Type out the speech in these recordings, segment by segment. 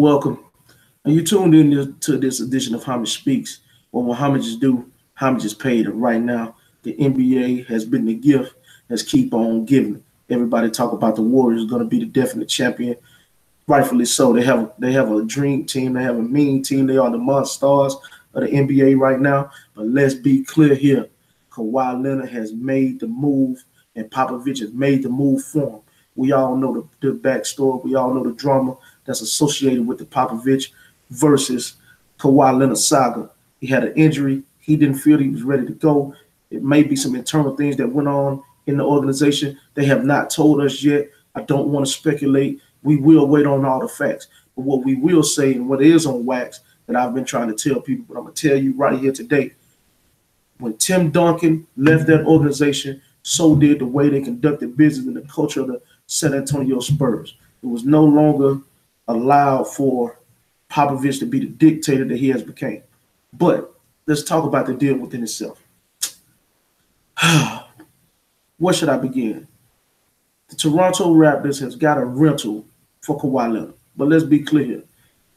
Welcome. And you tuned in to this edition of Homage Speaks, where when homage is due, homage is paid. And right now, the NBA has been the gift that's keep on giving. Everybody talk about the Warriors going to be the definite champion. Rightfully so. They have a dream team. They have a mean team. They are the monsters of the NBA right now. But let's be clear here. Kawhi Leonard has made the move, and Popovich has made the move for him. We all know the backstory. We all know the drama that's associated with the Popovich versus Kawhi Leonard saga. He had an injury. He didn't feel he was ready to go. It may be some internal things that went on in the organization. They have not told us yet. I don't want to speculate. We will wait on all the facts. But what we will say and what is on wax that I've been trying to tell people, but I'm going to tell you right here today, when Tim Duncan left that organization, so did the way they conducted business and the culture of the San Antonio Spurs. It was no longer allowed for Popovich to be the dictator that he has become. But let's talk about the deal within itself. Where should I begin? The Toronto Raptors has got a rental for Kawhi Leonard. But let's be clear.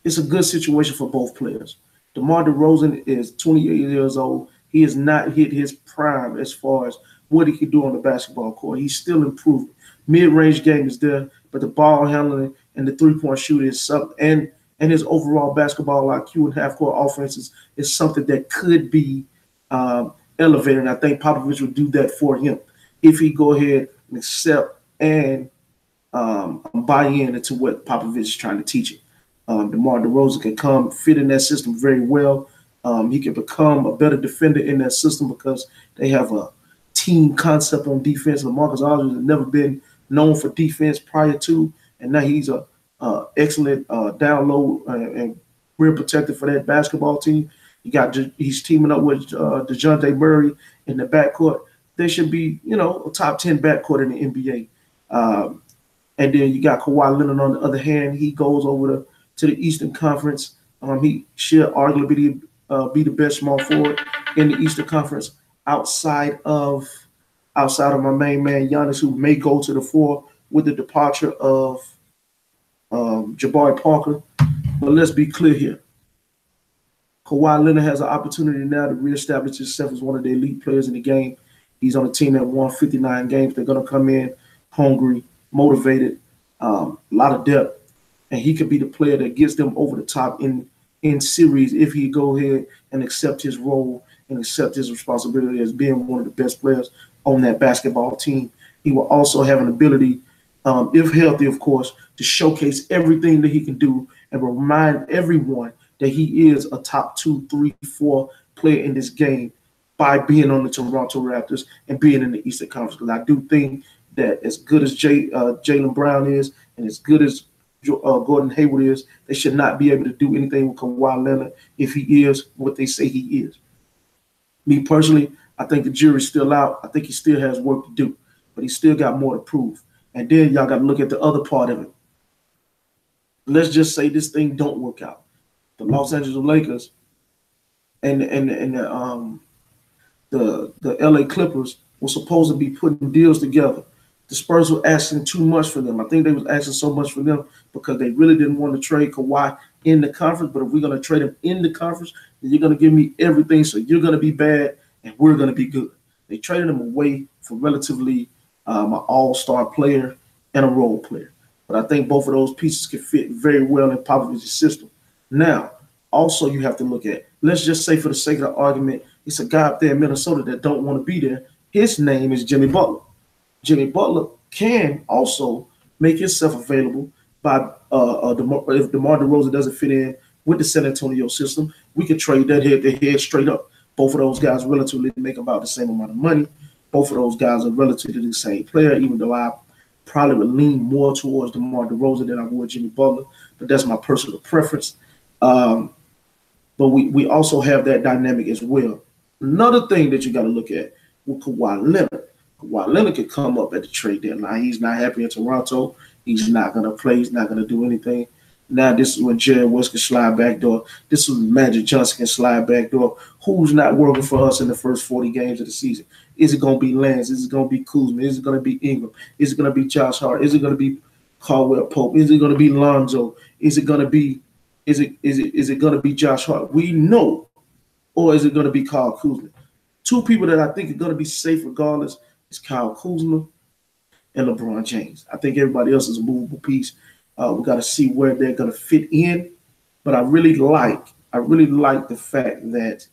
It's a good situation for both players. DeMar DeRozan is 28 years old. He has not hit his prime as far as what he can do on the basketball court. He's still improving. Mid-range game is there, but the ball handling and the three-point shooting is something, and his overall basketball IQ and half-court offenses is something that could be elevated. And I think Popovich would do that for him if he go ahead and accept and buy into what Popovich is trying to teach him. DeMar DeRozan can come fit in that system very well. He can become a better defender in that system because they have a team concept on defense. LaMarcus Aldridge has never been known for defense prior to, and now he's a excellent down low and real protector for that basketball team. He's teaming up with DeJounte Murray in the backcourt. They should be, a top 10 backcourt in the NBA. And then you got Kawhi Leonard on the other hand. He goes over to the Eastern Conference. He should arguably be the best small forward in the Eastern Conference outside of my main man Giannis, who may go to the floor with the departure of Jabari Parker. But let's be clear here. Kawhi Leonard has an opportunity now to reestablish himself as one of the elite players in the game. He's on a team that won 59 games. They're going to come in hungry, motivated, a lot of depth, and he could be the player that gets them over the top in series if he go ahead and accept his role and accept his responsibility as being one of the best players on that basketball team. He will also have an ability, if healthy, of course, to showcase everything that he can do and remind everyone that he is a top 2, 3, 4 player in this game by being on the Toronto Raptors and being in the Eastern Conference. Because I do think that as good as Jaylen Brown is and as good as Gordon Hayward is, they should not be able to do anything with Kawhi Leonard if he is what they say he is. Me personally, I think the jury's still out. I think he still has work to do, but he still got more to prove. And then y'all got to look at the other part of it. Let's just say this thing don't work out. The Los Angeles Lakers and the LA Clippers were supposed to be putting deals together. The Spurs were asking too much for them. I think they was asking so much for them because they really didn't want to trade Kawhi in the conference. But if we're going to trade him in the conference, then you're going to give me everything. So you're going to be bad and we're going to be good. They traded him away for relatively an all-star player and a role player. But I think both of those pieces can fit very well in Popovich's system. Now, also you have to look at, let's just say for the sake of the argument, it's a guy up there in Minnesota that don't want to be there. His name is Jimmy Butler. Jimmy Butler can also make himself available by if DeMar DeRozan doesn't fit in with the San Antonio system, we could trade that head straight up. Both of those guys relatively make about the same amount of money. Both of those guys are relatively the same player, even though I probably would lean more towards DeMar DeRozan than I would Jimmy Butler, but that's my personal preference. But we also have that dynamic as well. Another thing that you got to look at with Kawhi Leonard. Kawhi Leonard could come up at the trade deadline. He's not happy in Toronto. He's not going to play. He's not going to do anything. Now this is when Jerry West can slide back door. This is when Magic Johnson can slide back door. Who's not working for us in the first 40 games of the season? Is it going to be Lance? Is it going to be Kuzma? Is it going to be Ingram? Is it going to be Josh Hart? Is it going to be Caldwell Pope? Is it going to be Lonzo? Is it going to be Is it going to be Josh Hart? We know, or is it going to be Kyle Kuzma? Two people that I think are going to be safe regardless is Kyle Kuzma and LeBron James. I think everybody else is a movable piece. We got to see where they're going to fit in. But I really like the fact that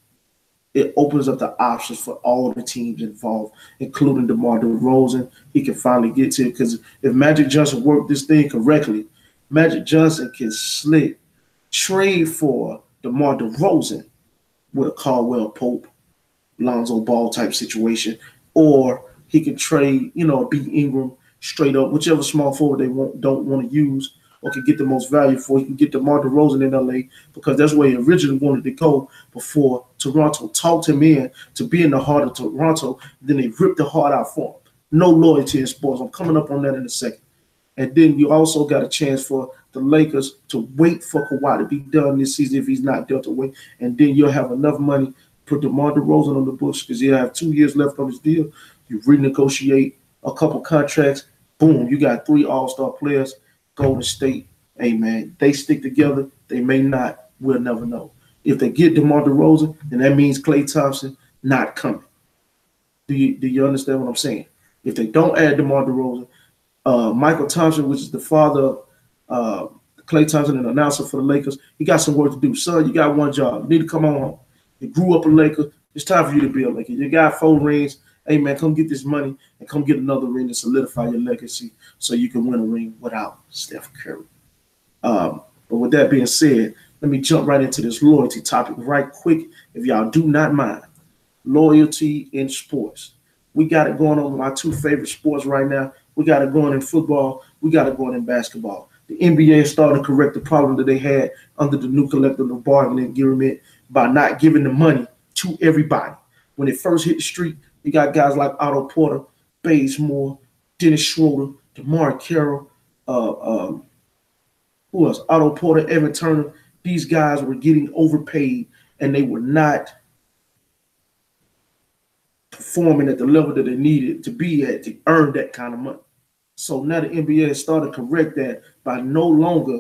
it opens up the options for all of the teams involved, including DeMar DeRozan. He can finally get to it because if Magic Johnson worked this thing correctly, Magic Johnson can trade for DeMar DeRozan with a Caldwell Pope, Lonzo Ball type situation, or he can trade, B. Ingram straight up, whichever small forward they don't want to use or can get the most value for. He can get DeMar DeRozan in LA because that's where he originally wanted to go before Toronto talked him in to be in the heart of Toronto. Then they ripped the heart out for him. No loyalty in sports. I'm coming up on that in a second. And then you also got a chance for the Lakers to wait for Kawhi to be done this season if he's not dealt away. And then you'll have enough money to put DeMar DeRozan on the books because he'll have 2 years left on his deal. You renegotiate a couple contracts. Boom, you got 3 all-star players. Golden State, hey man, they stick together. They may not. We'll never know. If they get DeMar DeRozan, then that means Klay Thompson not coming. Do you understand what I'm saying? If they don't add DeMar DeRozan, Michael Thompson, which is the father of Klay Thompson, an announcer for the Lakers, he got some work to do. Son, you got one job. You need to come on home. You grew up a Laker. It's time for you to be a Laker. You got 4 rings. Hey, man, come get this money and come get another ring to solidify your legacy so you can win a ring without Steph Curry. But with that being said, let me jump right into this loyalty topic right quick, if y'all do not mind. Loyalty in sports. We got it going on with my 2 favorite sports right now. We got it going in football. We got it going in basketball. The NBA is starting to correct the problem that they had under the new collective bargaining agreement by not giving the money to everybody. When it first hit the street, you got guys like Otto Porter, Bazemore, Dennis Schroeder, DeMar Carroll, who else? Otto Porter, Evan Turner. These guys were getting overpaid, and they were not performing at the level that they needed to be at to earn that kind of money. So now the NBA has started to correct that by no longer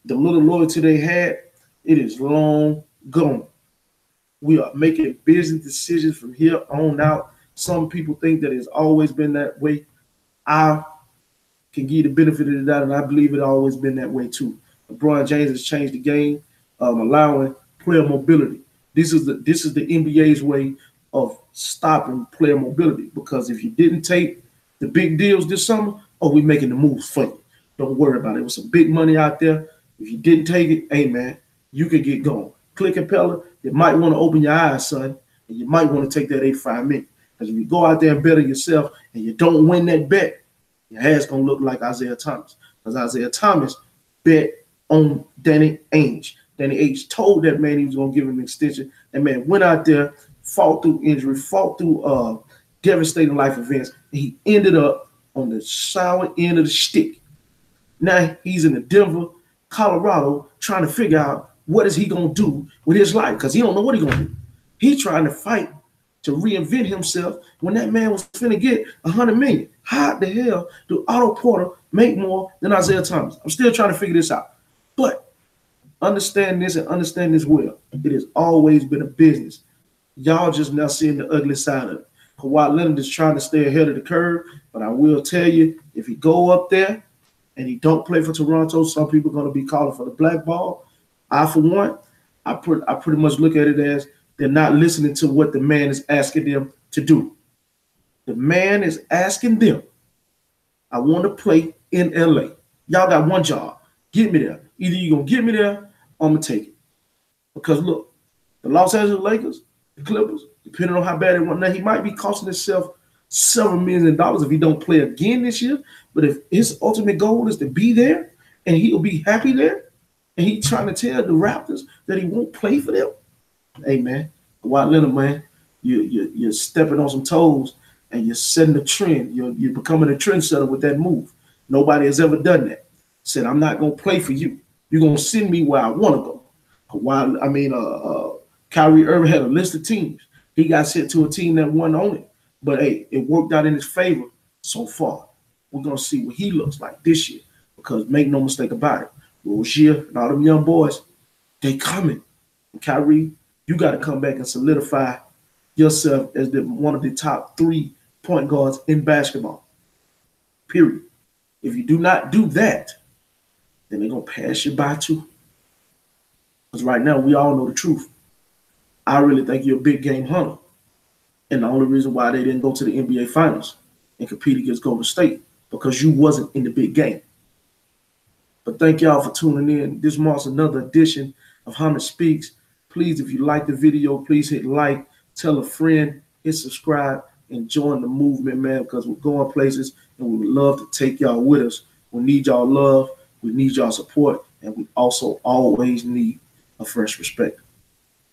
the little loyalty they had. It is long gone. We are making business decisions from here on out. Some people think that it's always been that way. I can give the benefit of the doubt, and I believe it's always been that way too. LeBron James has changed the game, allowing player mobility. This is the NBA's way of stopping player mobility, because if you didn't take the big deals this summer, we're making the moves for you. Don't worry about it. There was some big money out there. If you didn't take it, hey man, you could get going. Click and Pella, you might want to open your eyes, son, and you might want to take that 85 minutes. Because if you go out there and bet on yourself and you don't win that bet, your ass going to look like Isaiah Thomas. Because Isaiah Thomas bet on Danny Ainge. Danny Ainge told that man he was going to give him an extension. That man went out there, fought through injury, fought through devastating life events, and he ended up on the sour end of the stick. Now he's in the Denver, Colorado, trying to figure out what is he going to do with his life, because he don't know what he's going to do. He's trying to fight to reinvent himself when that man was finna get $100 million. How the hell do Otto Porter make more than Isaiah Thomas? I'm still trying to figure this out. But understand this and understand this well. It has always been a business. Y'all just now seeing the ugly side of it. Kawhi Leonard is trying to stay ahead of the curve, but I will tell you, if he go up there and he don't play for Toronto, some people are going to be calling for the black ball. I, for one, I pretty much look at it as they're not listening to what the man is asking them to do. The man is asking them, I want to play in LA. Y'all got one job. Get me there. Either you're going to get me there or I'm going to take it. Because, look, the Los Angeles Lakers, the Clippers, depending on how bad they want, now he might be costing himself several million dollars if he don't play again this year. But if his ultimate goal is to be there and he'll be happy there, and he's trying to tell the Raptors that he won't play for them, hey, man, Kawhi Leonard, man, you're stepping on some toes and you're setting the trend. You're becoming a trendsetter with that move. Nobody has ever done that. Said, I'm not going to play for you. You're going to send me where I want to go. Kyrie Irving had a list of teams. He got sent to a team that won on it. But, hey, it worked out in his favor so far. We're going to see what he looks like this year, because make no mistake about it, Rozier and all them young boys, they coming. And Kyrie, you got to come back and solidify yourself as one of the top 3 point guards in basketball. Period. If you do not do that, then they're going to pass you by too. Because right now, we all know the truth. I really think you're a big game hunter. And the only reason why they didn't go to the NBA Finals and compete against Golden State, because you wasn't in the big game. But thank y'all for tuning in. This marks another edition of Hunter Speaks. Please, if you like the video, please hit like, tell a friend, hit subscribe, and join the movement, man, because we're going places and we would love to take y'all with us. We need y'all love, we need y'all support, and we also always need a fresh perspective.